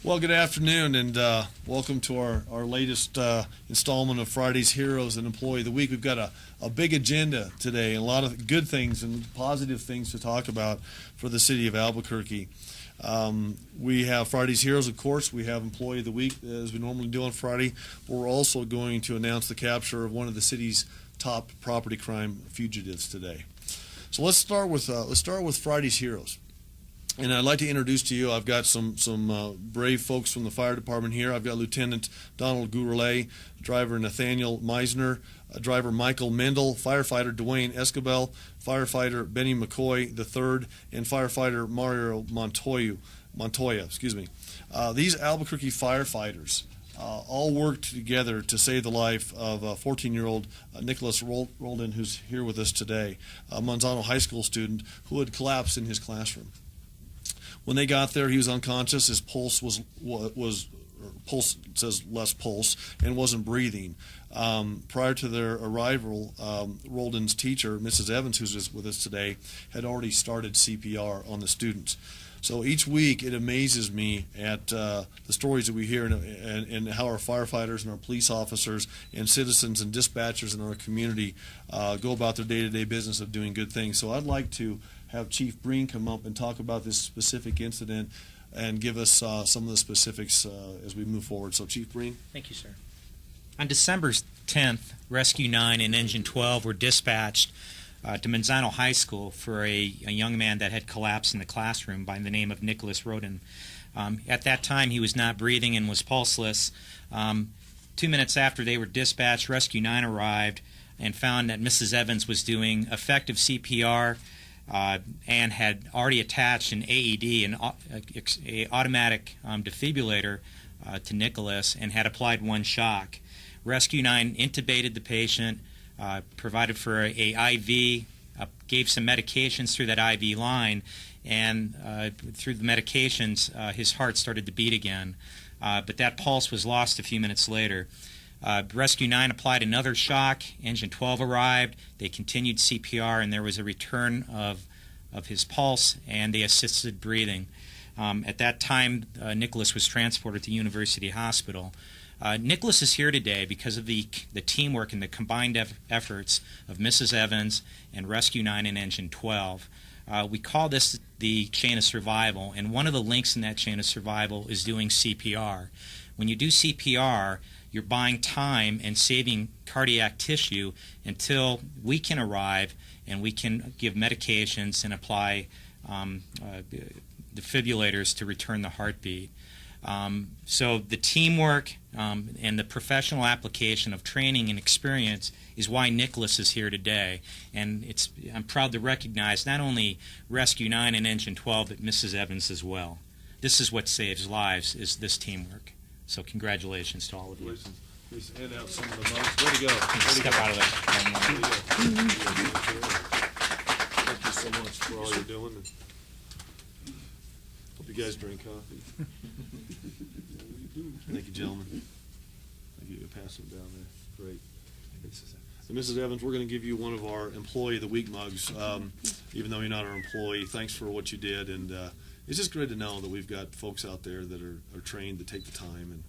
Well, good afternoon, and welcome to our latest installment of Friday's Heroes and Employee of the Week. We've got a big agenda today, and a lot of good things and positive things to talk about for the city of Albuquerque. We have Friday's Heroes, of course. We have Employee of the Week, as we normally do on Friday. We're also going to announce the capture of one of the city's top property crime fugitives today. So let's start with Friday's Heroes. And I'd like to introduce to you, I've got some brave folks from the fire department here. I've got Lieutenant Donald Gurule, driver Nathaniel Meisner, driver Michael Mendel, firefighter Duane Esquibel, firefighter Brennie McCoy III, and firefighter Mario Montoya. These Albuquerque firefighters all worked together to save the life of 14-year-old Nicholas Roldan, who's here with us today, a Manzano High School student who had collapsed in his classroom. When they got there, he was unconscious. His pulse pulse says less pulse, and wasn't breathing. Prior to their arrival, Roldan's teacher, Mrs. Evans, who's with us today, had already started CPR on the students. So each week it amazes me at the stories that we hear and how our firefighters and our police officers and citizens and dispatchers in our community go about their day-to-day business of doing good things. So I'd like to have Chief Breen come up and talk about this specific incident and give us some of the specifics as we move forward. So Chief Breen. Thank you, sir. On December 10th, Rescue 9 and Engine 12 were dispatched to Manzano High School for a young man that had collapsed in the classroom by the name of Nicholas Roldan. At that time, he was not breathing and was pulseless. 2 minutes after they were dispatched, Rescue 9 arrived and found that Mrs. Evans was doing effective CPR and had already attached an AED, an automatic defibrillator, to Nicholas, and had applied one shock. Rescue 9 intubated the patient, provided for a IV, gave some medications through that IV line, and through the medications, his heart started to beat again. But that pulse was lost a few minutes later. Rescue 9 applied another shock. Engine 12 arrived. They continued CPR, and there was a return of his pulse, and they assisted breathing. At that time, Nicholas was transported to University Hospital. Nicholas is here today because of the teamwork and the combined efforts of Mrs. Evans and Rescue 9 and Engine 12. We call this the chain of survival, and one of the links in that chain of survival is doing CPR. When you do CPR, you're buying time and saving cardiac tissue until we can arrive and we can give medications and apply defibrillators to return the heartbeat. So the teamwork and the professional application of training and experience is why Nicholas is here today. And I'm proud to recognize not only Rescue 9 and Engine 12, but Mrs. Evans as well. This is what saves lives, is this teamwork. So congratulations to all of you. Please hand out some of the mugs. Way to go. Step out of there. Thank you so much for all you're doing. Hope you guys drink coffee. Thank you, gentlemen. Thank you. Pass them down there. Great. So Mrs. Evans, we're going to give you one of our Employee of the Week mugs, even though you're not our employee. Thanks for what you did, and it's just great to know that we've got folks out there that are trained to take the time,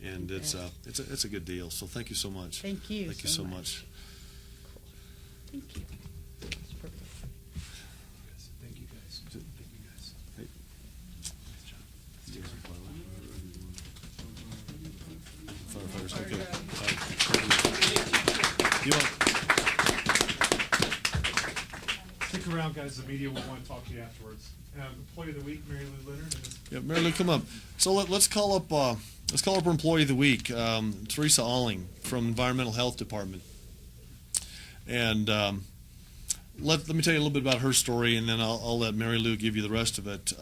and it's a good deal. So thank you so much. Thank you. Thank you so much. Thank you. That's perfect. Thank you guys. Thank you guys. Hey. Nice job. Firefighters, okay. You want? Stick around, guys. The media will want to talk to you afterwards. Employee of the Week, Mary Lou Leonard. Yeah, Mary Lou, come up. So let's call up our Employee of the Week, Teresa Alling from Environmental Health Department. And let me tell you a little bit about her story, and then I'll let Mary Lou give you the rest of it.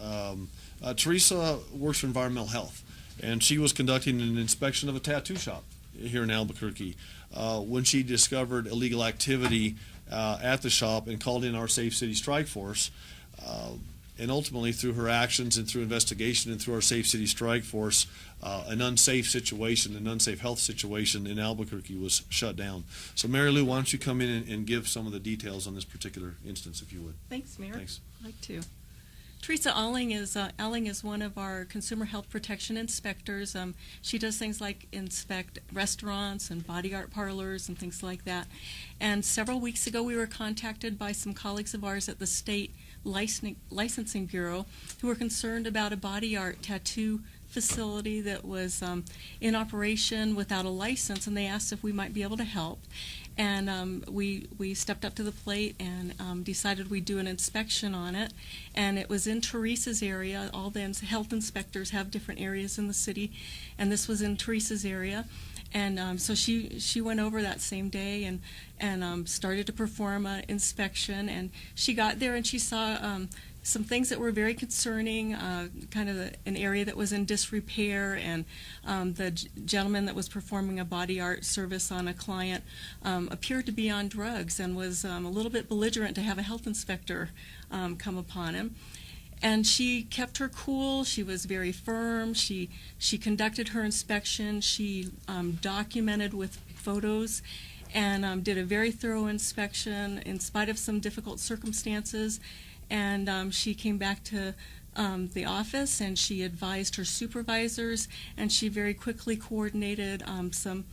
Teresa works for Environmental Health, and she was conducting an inspection of a tattoo shop here in Albuquerque when she discovered illegal activity at the shop and called in our Safe City Strike Force. And ultimately, through her actions and through investigation and through our Safe City Strike Force, an unsafe health situation in Albuquerque was shut down. So Mary Lou, why don't you come in and give some of the details on this particular instance, if you would. Thanks, Mayor. Thanks. I'd like to. Teresa Alling is one of our consumer health protection inspectors. She does things like inspect restaurants and body art parlors and things like that. And several weeks ago, we were contacted by some colleagues of ours at the state licensing bureau who were concerned about a body art tattoo facility that was in operation without a license, and they asked if we might be able to help. And we stepped up to the plate and decided we'd do an inspection on it. And it was in Teresa's area. All the health inspectors have different areas in the city, and this was in Teresa's area. And so she went over that same day and started to perform an inspection. And she got there and she saw some things that were very concerning, kind of an area that was in disrepair, and the gentleman that was performing a body art service on a client appeared to be on drugs and was a little bit belligerent to have a health inspector come upon him. And she kept her cool. She was very firm. She conducted her inspection. She documented with photos and did a very thorough inspection in spite of some difficult circumstances. And she came back to the office and she advised her supervisors, and she very quickly coordinated some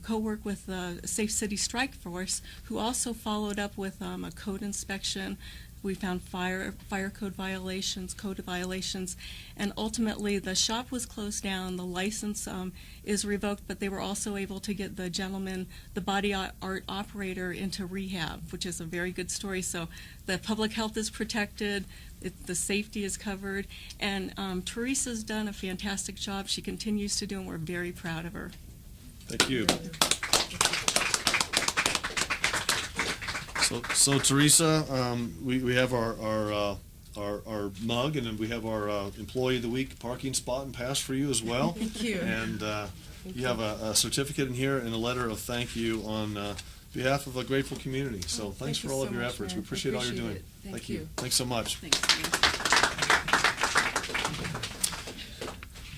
co-work with the Safe City Strike Force, who also followed up with a code inspection. We found fire code violations, and ultimately the shop was closed down. The license is revoked, but they were also able to get the gentleman, the body art operator, into rehab, which is a very good story. So the public health is protected, the safety is covered, and Teresa's done a fantastic job. She continues to do, and we're very proud of her. Thank you. So Teresa, we have our mug, and then we have our Employee of the Week parking spot and pass for you as well. Thank you. And you have a certificate in here and a letter of thank you on behalf of a grateful community. So thanks Thank for you all so of your much, efforts. man. We appreciate all you're Appreciate doing. it. Thank you. Thanks so much. Thanks, man.